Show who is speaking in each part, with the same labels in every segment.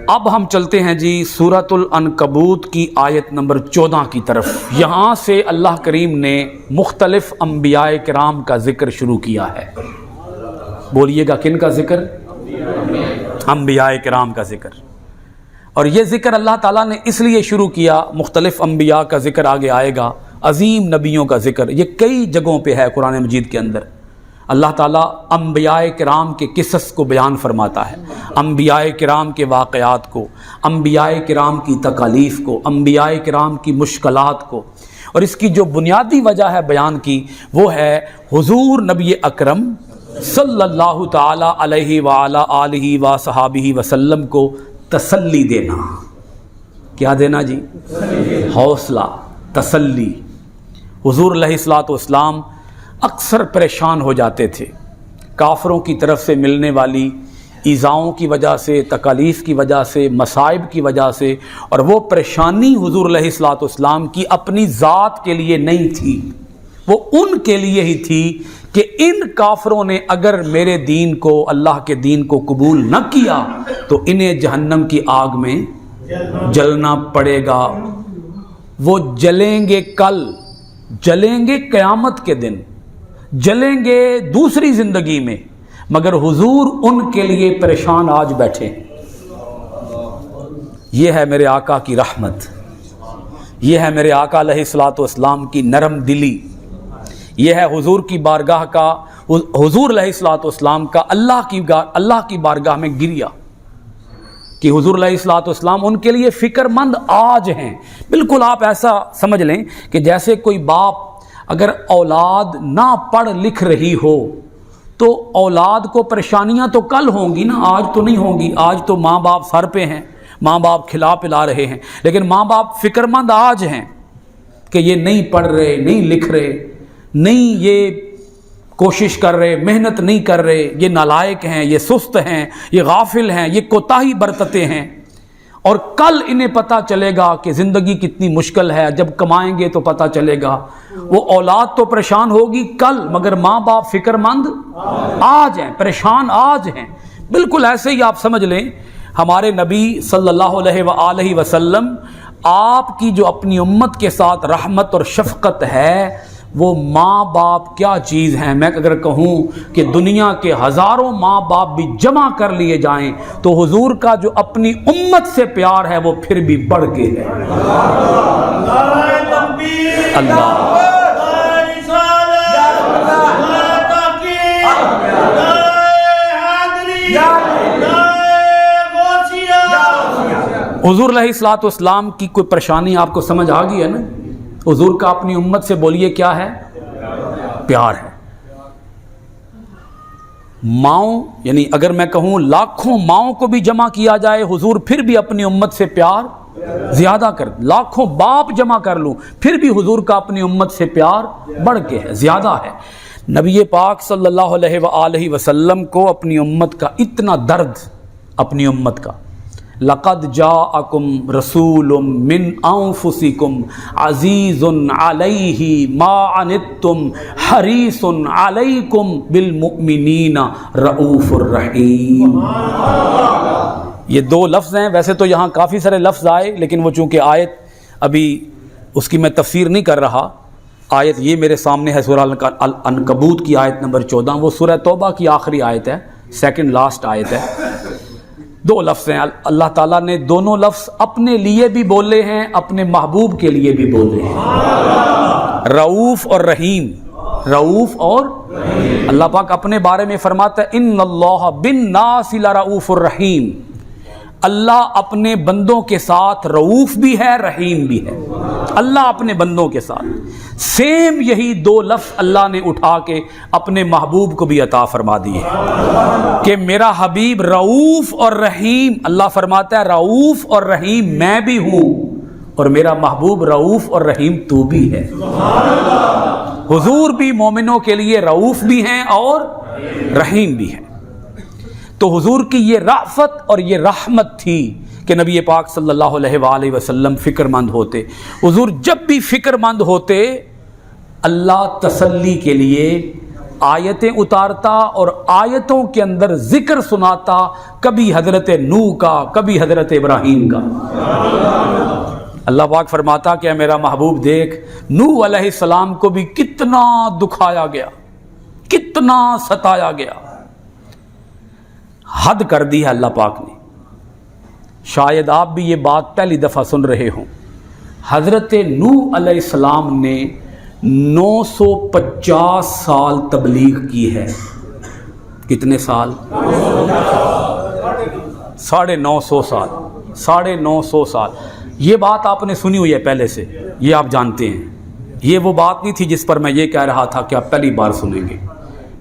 Speaker 1: اب ہم چلتے ہیں جی سورۃ العنکبوت کی آیت نمبر 14 کی طرف۔ یہاں سے اللہ کریم نے مختلف انبیاء کرام کا ذکر شروع کیا ہے۔ بولیے گا کن کا ذکر؟ انبیاء کرام کا ذکر۔ اور یہ ذکر اللہ تعالیٰ نے اس لیے شروع کیا، مختلف انبیاء کا ذکر آگے آئے گا، عظیم نبیوں کا ذکر، یہ کئی جگہوں پہ ہے قرآن مجید کے اندر۔ اللہ تعالیٰ انبیاء کرام کے قصص کو بیان فرماتا ہے، انبیاء کرام کے واقعات کو، انبیاء کرام کی تکالیف کو، انبیاء کرام کی مشکلات کو۔ اور اس کی جو بنیادی وجہ ہے بیان کی، وہ ہے حضور نبی اکرم صلی اللہ تعالیٰ علیہ وآلہ آلہ وصحابہ وسلم کو تسلی دینا۔ کیا دینا جی؟ حوصلہ، تسلی۔ حضور علیہ الصلوۃ والسلام اکثر پریشان ہو جاتے تھے کافروں کی طرف سے ملنے والی ایذاؤں کی وجہ سے، تکالیف کی وجہ سے، مصائب کی وجہ سے، اور وہ پریشانی حضور علیہ الصلوۃ والسلام کی اپنی ذات کے لیے نہیں تھی، وہ ان کے لیے ہی تھی کہ ان کافروں نے اگر میرے دین کو، اللہ کے دین کو قبول نہ کیا تو انہیں جہنم کی آگ میں جلنا پڑے گا۔ وہ جلیں گے، کل جلیں گے، قیامت کے دن جلیں گے، دوسری زندگی میں، مگر حضور ان کے لیے پریشان آج بیٹھے۔ یہ ہے میرے آقا کی رحمت، یہ ہے میرے آقا علیہ الصلوۃ والسلام کی نرم دلی، یہ ہے حضور کی بارگاہ کا، حضور علیہ الصلوۃ والسلام کا اللہ کی بارگاہ میں گریا کہ حضور علیہ الصلوۃ والسلام ان کے لیے فکر مند آج ہیں۔ بالکل آپ ایسا سمجھ لیں کہ جیسے کوئی باپ اگر اولاد نہ پڑھ لکھ رہی ہو تو اولاد کو پریشانیاں تو کل ہوں گی نا، آج تو نہیں ہوں گی۔ آج تو ماں باپ سر پہ ہیں، ماں باپ کھلا پلا رہے ہیں، لیکن ماں باپ فکر مند آج ہیں کہ یہ نہیں پڑھ رہے، نہیں لکھ رہے، نہیں یہ کوشش کر رہے، محنت نہیں کر رہے، یہ نالائق ہیں، یہ سست ہیں، یہ غافل ہیں، یہ کوتاہی برتتے ہیں۔ اور کل انہیں پتہ چلے گا کہ زندگی کتنی مشکل ہے، جب کمائیں گے تو پتہ چلے گا۔ وہ اولاد تو پریشان ہوگی کل، مگر ماں باپ فکر مند آج ہیں، پریشان آج ہیں۔ بالکل ایسے ہی آپ سمجھ لیں ہمارے نبی صلی اللہ علیہ وآلہ وسلم، آپ کی جو اپنی امت کے ساتھ رحمت اور شفقت ہے، وہ ماں باپ کیا چیز ہیں۔ میں اگر کہوں کہ دنیا کے ہزاروں ماں باپ بھی جمع کر لیے جائیں تو حضور کا جو اپنی امت سے پیار ہے وہ پھر بھی بڑھ کے ہے۔ اللہ حضور علیہ الصلوۃ والسلام کی کوئی پریشانی آپ کو سمجھ آ گئی ہے نا؟ حضور کا اپنی امت سے بولیے کیا ہے؟ پیار ہے۔ ماؤں، یعنی اگر میں کہوں لاکھوں ماؤں کو بھی جمع کیا جائے، حضور پھر بھی اپنی امت سے پیار زیادہ کر، لاکھوں باپ جمع کر لوں پھر بھی حضور کا اپنی امت سے پیار بڑھ کے ہے، زیادہ ہے۔ نبی پاک صلی اللہ علیہ وآلہ وسلم کو اپنی امت کا اتنا درد، اپنی امت کا، لقد جاءکم رسول من انفسکم عزیز علیہ ما عنتم حریص علیکم بالمؤمنین رؤوف الرحیم۔ یہ دو لفظ ہیں، ویسے تو یہاں کافی سارے لفظ آئے، لیکن وہ چونکہ آیت ابھی اس کی میں تفسیر نہیں کر رہا، آیت یہ میرے سامنے ہے سورہ العنکبوت کی آیت نمبر 14، وہ سورہ توبہ کی آخری آیت ہے، سیکنڈ لاسٹ آیت ہے۔ دو لفظ ہیں، اللہ تعالیٰ نے دونوں لفظ اپنے لیے بھی بولے ہیں، اپنے محبوب کے لیے بھی بولے ہیں، رؤوف اور رحیم۔ رؤوف اور اللہ پاک اپنے بارے میں فرماتا ہے ان اللہ بالناس لرؤوف الرحیم، اللہ اپنے بندوں کے ساتھ رؤوف بھی ہے، رحیم بھی ہے۔ اللہ اپنے بندوں کے ساتھ سیم یہی دو لفظ اللہ نے اٹھا کے اپنے محبوب کو بھی عطا فرما دیے کہ میرا حبیب رؤوف اور رحیم، اللہ فرماتا ہے رؤوف اور رحیم میں بھی ہوں، اور میرا محبوب رؤوف اور رحیم تو بھی ہے۔ حضور بھی مومنوں کے لیے رؤوف بھی ہیں اور رحیم بھی ہیں۔ تو حضور کی یہ رأفت اور یہ رحمت تھی کہ نبی پاک صلی اللہ علیہ وآلہ وسلم فکر مند ہوتے۔ حضور جب بھی فکر مند ہوتے، اللہ تسلی کے لیے آیتیں اتارتا اور آیتوں کے اندر ذکر سناتا، کبھی حضرت نوح کا، کبھی حضرت ابراہیم کا۔ اللہ پاک فرماتا کہ اے میرا محبوب دیکھ، نوح علیہ السلام کو بھی کتنا دکھایا گیا، کتنا ستایا گیا، حد کر دی ہے اللہ پاک نے۔ شاید آپ بھی یہ بات پہلی دفعہ سن رہے ہوں، حضرت نوح علیہ السلام نے 950 سال تبلیغ کی ہے۔ کتنے سال؟ 950 سال، 950 سال۔ یہ بات آپ نے سنی ہوئی ہے پہلے سے، یہ آپ جانتے ہیں۔ یہ وہ بات نہیں تھی جس پر میں یہ کہہ رہا تھا کہ آپ پہلی بار سنیں گے۔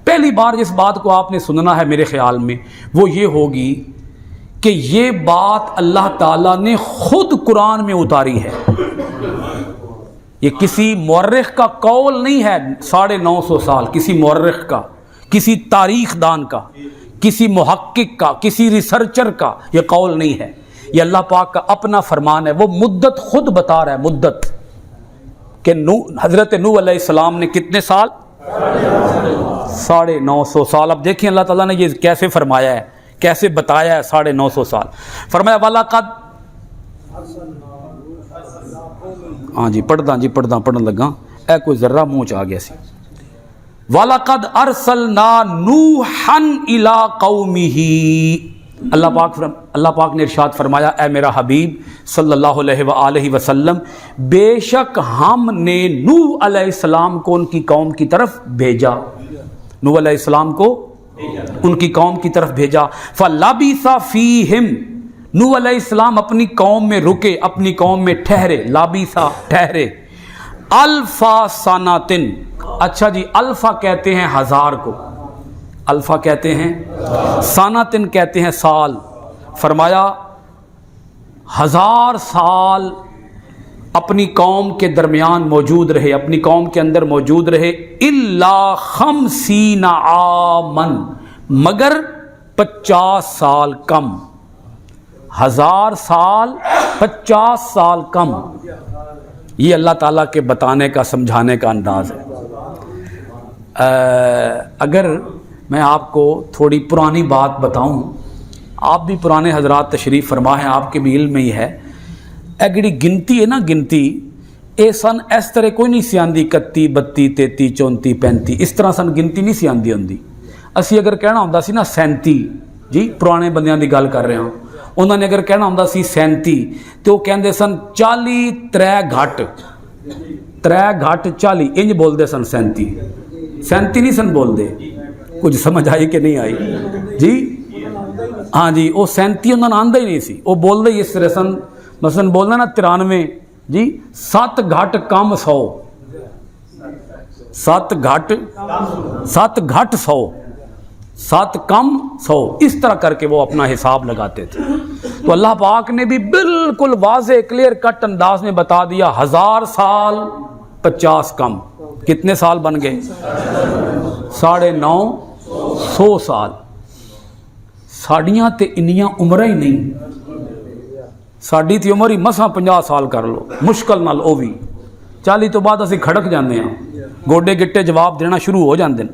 Speaker 1: پہلی بار جس بات کو آپ نے سننا ہے میرے خیال میں وہ یہ ہوگی کہ یہ بات اللہ تعالیٰ نے خود قرآن میں اتاری ہے۔ یہ کسی مورخ کا قول نہیں ہے۔ 950 سال کسی مورخ کا، کسی تاریخ دان کا، کسی محقق کا، کسی ریسرچر کا یہ قول نہیں ہے، یہ اللہ پاک کا اپنا فرمان ہے۔ وہ مدت خود بتا رہا ہے، مدت کہ حضرت نوح علیہ السلام نے کتنے سال؟ 950 سال۔ اب دیکھیں اللہ تعالیٰ نے یہ کیسے فرمایا ہے، کیسے بتایا ہے 950 سال۔ فرمایا وَلَقَدْ، ہاں جی پڑھن لگا، اے کوئی ذرہ منہ چ آ گیا سی۔ وَلَقَدْ أَرْسَلْنَا نُوحًا إِلَىٰ قَوْمِهِ، اللہ پاک نے ارشاد فرمایا اے میرا حبیب صلی اللہ علیہ وآلہ وسلم، بے شک ہم نے نوح علیہ السلام کو ان کی قوم کی طرف بھیجا، نوح علیہ السلام کو ان کی قوم کی طرف بھیجا۔ فَلَبِثَ فِيهِمْ، نوح علیہ السلام اپنی قوم میں رکے، اپنی قوم میں ٹھہرے، لابیثا ٹھہرے، الفا سنتن، اچھا جی الفا کہتے ہیں ہزار کو، الفا کہتے ہیں، سنتن کہتے ہیں سال۔ فرمایا 1000 سال اپنی قوم کے درمیان موجود رہے، اپنی قوم کے اندر موجود رہے، الا 50 عاما، مگر 50 سال کم، 1000 سال 50 سال کم۔ یہ اللہ تعالیٰ کے بتانے کا، سمجھانے کا انداز ہے۔ اگر میں آپ کو تھوڑی پرانی بات بتاؤں، آپ بھی پرانے حضرات تشریف فرما ہیں، آپ کے بھی علم میں ہی ہے، اے گڑی گنتی ہے نا، گنتی اے سن اس طرح کوئی نہیں سی آندی 31 32 33 34 35، اس طرح سن گنتی نہیں سی آندی ہوندی۔ اسی اگر کہنا ہوندا سی نا 37، جی پرانے بندیاں دی گل کر رہے ہوں، انہوں نے اگر کہنا ہوندا سی 37 تو وہ کہندے سن 40 3 گھٹ 40 انج بول دے سن، 37 نہیں سن بول دے۔ کچھ سمجھ آئی کہ نہیں آئی جی؟ ہاں جی، وہ 37 انہوں نے آندہ ہی نہیں سی، وہ بول دے اس طرح سن، مثلا بولنا نا 93 جی، 7 گھٹ کم 100، 7 گھٹ 100، 7 کم 100، اس طرح کر کے وہ اپنا حساب لگاتے تھے۔ تو اللہ پاک نے بھی بالکل واضح کلیئر کٹ انداز میں بتا دیا 1000 سال 50 کم، کتنے سال بن گئے؟ 950 سال۔ ساڑیاں تے انیاں عمریں ہی نہیں، ساڑی تی عمر ہی مساں 50 سال کر لو، مشکل نال او بھی 40 تو بعد اسی کھڑک جاندے ہیں، گوڈے گٹے جواب دینا شروع ہو جاندے ہیں۔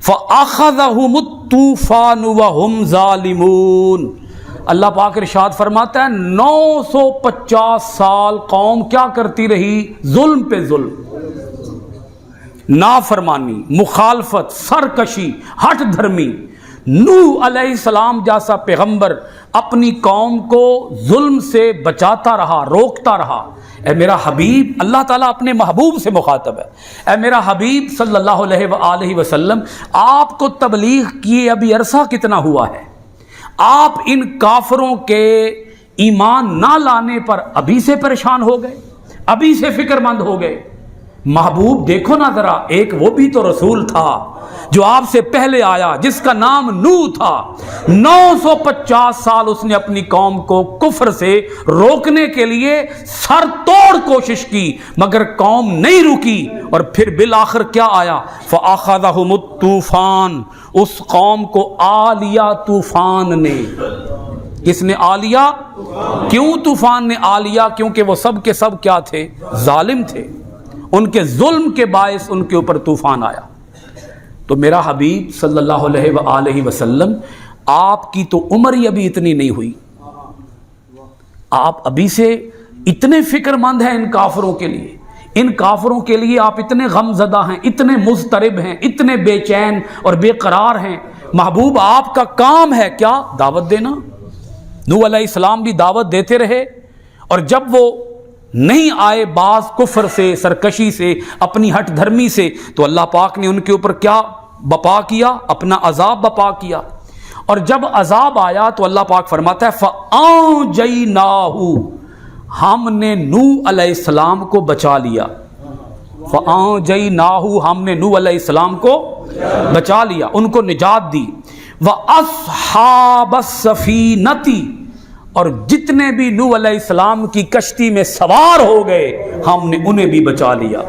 Speaker 1: فَأَخَذَهُمُ الطُّوفَانُ وَهُمْ ظَالِمُونَ، اللہ پاک ارشاد فرماتا ہے 950 سال قوم کیا کرتی رہی؟ ظلم پہ ظلم، نافرمانی، مخالفت، سرکشی، ہٹ دھرمی۔ نوح علیہ السلام جیسا پیغمبر اپنی قوم کو ظلم سے بچاتا رہا، روکتا رہا۔ اے میرا حبیب، اللہ تعالیٰ اپنے محبوب سے مخاطب ہے، اے میرا حبیب صلی اللہ علیہ وآلہ وسلم، آپ کو تبلیغ کیے ابھی عرصہ کتنا ہوا ہے؟ آپ ان کافروں کے ایمان نہ لانے پر ابھی سے پریشان ہو گئے، ابھی سے فکر مند ہو گئے؟ محبوب دیکھو نا ذرا، ایک وہ بھی تو رسول تھا جو آپ سے پہلے آیا، جس کا نام نوح تھا۔ 950 سال اس نے اپنی قوم کو کفر سے روکنے کے لیے سر توڑ کوشش کی، مگر قوم نہیں رکی، اور پھر بالآخر کیا آیا؟ فَأَخَذَهُمُ الطُّوفَانُ، اس قوم کو آ لیا طوفان نے۔ کس نے آ لیا؟ کیوں طوفان نے آ لیا؟ کیونکہ وہ سب کے سب کیا تھے؟ ظالم تھے، ان کے ظلم کے باعث ان کے اوپر طوفان آیا۔ تو میرا حبیب صلی اللہ علیہ وآلہ وسلم، آپ کی تو عمر ہی ابھی اتنی نہیں ہوئی، آپ ابھی سے اتنے فکر مند ہیں ان کافروں کے لیے، ان کافروں کے لیے آپ اتنے غم زدہ ہیں، اتنے مضطرب ہیں، اتنے بے چین اور بے قرار ہیں۔ محبوب آپ کا کام ہے کیا؟ دعوت دینا۔ نوح علیہ السلام بھی دعوت دیتے رہے، اور جب وہ نہیں آئے بعض کفر سے، سرکشی سے، اپنی ہٹ دھرمی سے، تو اللہ پاک نے ان کے اوپر کیا بپا کیا؟ اپنا عذاب بپا کیا۔ اور جب عذاب آیا تو اللہ پاک فرماتا ہے فَأَنْجَيْنَاهُ، ہم نے نوح علیہ السلام کو بچا لیا۔ فَأَنْجَيْنَاهُ، ہم نے نوح علیہ السلام کو بچا لیا، ان کو نجات دی۔ وَأَصْحَابَ السَّفِينَةِ، اور جتنے بھی نوح علیہ السلام کی کشتی میں سوار ہو گئے ہم نے انہیں بھی بچا لیا۔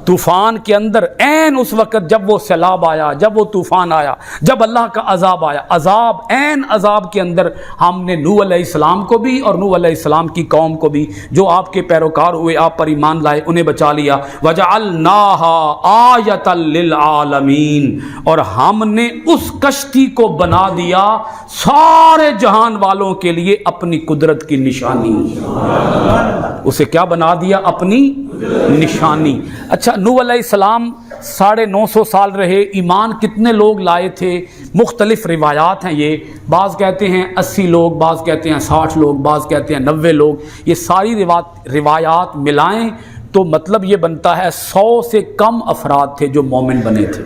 Speaker 1: طوفان کے اندر عین اس وقت جب وہ سیلاب آیا، جب وہ طوفان آیا، جب اللہ کا عذاب آیا، عذاب عین عذاب کے اندر ہم نے نوح علیہ السلام کو بھی اور نوح علیہ السلام کی قوم کو بھی، جو آپ کے پیروکار ہوئے، آپ پر ایمان لائے، انہیں بچا لیا۔ وَجَعَلْنَاهَا آیَةً لِلْعَالَمِينَ، اور ہم نے اس کشتی کو بنا دیا سارے جہان والوں کے لیے اپنی قدرت کی نشانی۔ اسے کیا بنا دیا؟ اپنی نشانی۔ اچھا، نوح علیہ السلام 950 سال رہے، ایمان کتنے لوگ لائے تھے؟ مختلف روایات ہیں، یہ بعض کہتے ہیں 80 لوگ، بعض کہتے ہیں 60 لوگ، بعض کہتے ہیں 90 لوگ۔ یہ ساری روایات ملائیں تو مطلب یہ بنتا ہے 100 سے کم افراد تھے جو مومن بنے تھے۔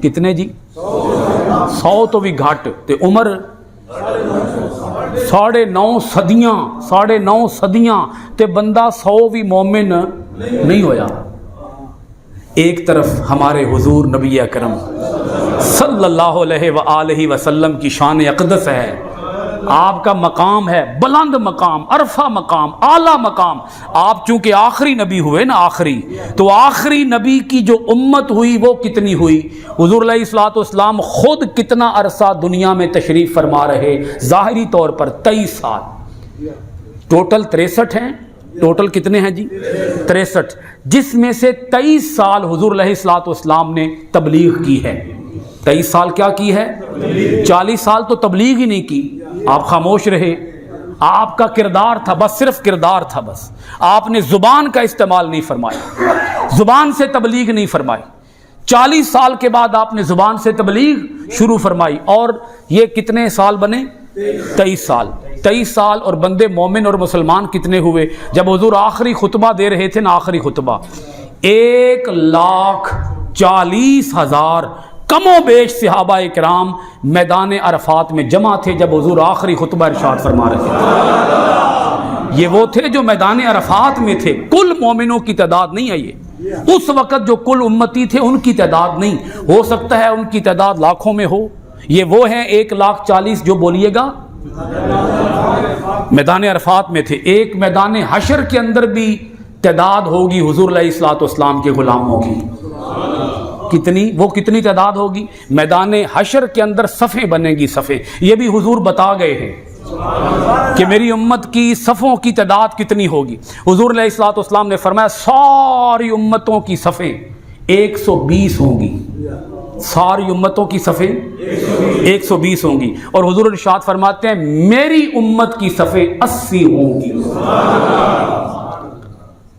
Speaker 1: کتنے جی؟ 100 تو بھی گھٹ تے، عمر 9.5 صدیاں تے بندہ 100 بھی مومن نہیں ہویا۔ ایک طرف ہمارے حضور نبی اکرم صلی اللہ علیہ وآلہ وسلم کی شان اقدس ہے، آپ کا مقام ہے بلند مقام، عرفہ مقام، اعلیٰ مقام۔ آپ چونکہ آخری نبی ہوئے نا، آخری، تو آخری نبی کی جو امت ہوئی وہ کتنی ہوئی؟ حضور علیہ الصلوۃ والسلام خود کتنا عرصہ دنیا میں تشریف فرما رہے؟ ظاہری طور پر 23 سال، ٹوٹل 63 ہیں۔ ٹوٹل کتنے ہیں جی؟ 63، جس میں سے 23 سال حضور علیہ الصلوۃ والسلام نے تبلیغ کی ہے۔ 23 سال کیا کی ہے؟ 40 سال تو تبلیغ ہی نہیں کی، آپ خاموش رہے۔ آپ کا کردار تھا، بس صرف کردار تھا، بس آپ نے زبان کا استعمال نہیں فرمایا، زبان سے تبلیغ نہیں فرمائی۔ 40 سال کے بعد آپ نے زبان سے تبلیغ شروع فرمائی، اور یہ کتنے سال بنے؟ 23 سال۔ 23 سال اور بندے مومن اور مسلمان کتنے ہوئے؟ جب حضور آخری خطبہ دے رہے تھے نا، آخری خطبہ، 1,40,000 کم و بیش صحابہ کرام میدان عرفات میں جمع تھے جب حضور آخری خطبہ ارشاد فرما رہے تھے۔ یہ وہ تھے جو میدان عرفات میں تھے، کل مومنوں کی تعداد نہیں ہے یہ، اس وقت جو کل امتی تھے ان کی تعداد نہیں، ہو سکتا ہے ان کی تعداد لاکھوں میں ہو، یہ وہ ہیں 1,40,000 جو بولیے گا میدان عرفات میں تھے۔ ایک میدان حشر کے اندر بھی تعداد ہوگی حضور علیہ الصلوۃ والسلام کے غلاموں کی، کتنی؟ وہ کتنی تعداد ہوگی؟ میدان حشر کے اندر صفیں بنیں گی، صفیں، یہ بھی حضور بتا گئے ہیں کہ میری امت کی صفوں کی تعداد کتنی ہوگی۔ حضور علیہ الصلوۃ والسلام نے فرمایا ساری امتوں کی صفیں 120 ہوں گی، ساری امتوں کی صفیں 120 ہوں گی، اور حضور ارشاد فرماتے ہیں میری امت کی صفیں 80 ہوں گی۔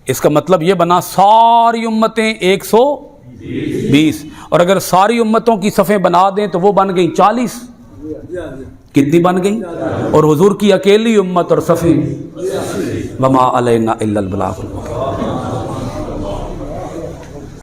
Speaker 1: اس کا مطلب یہ بنا ساری امتیں 120، اور اگر ساری امتوں کی صفیں بنا دیں تو وہ بن گئی 40۔ کتنی بن گئی؟ اور حضور کی اکیلی امت اور صفیں، وما علینا الا البلاغ۔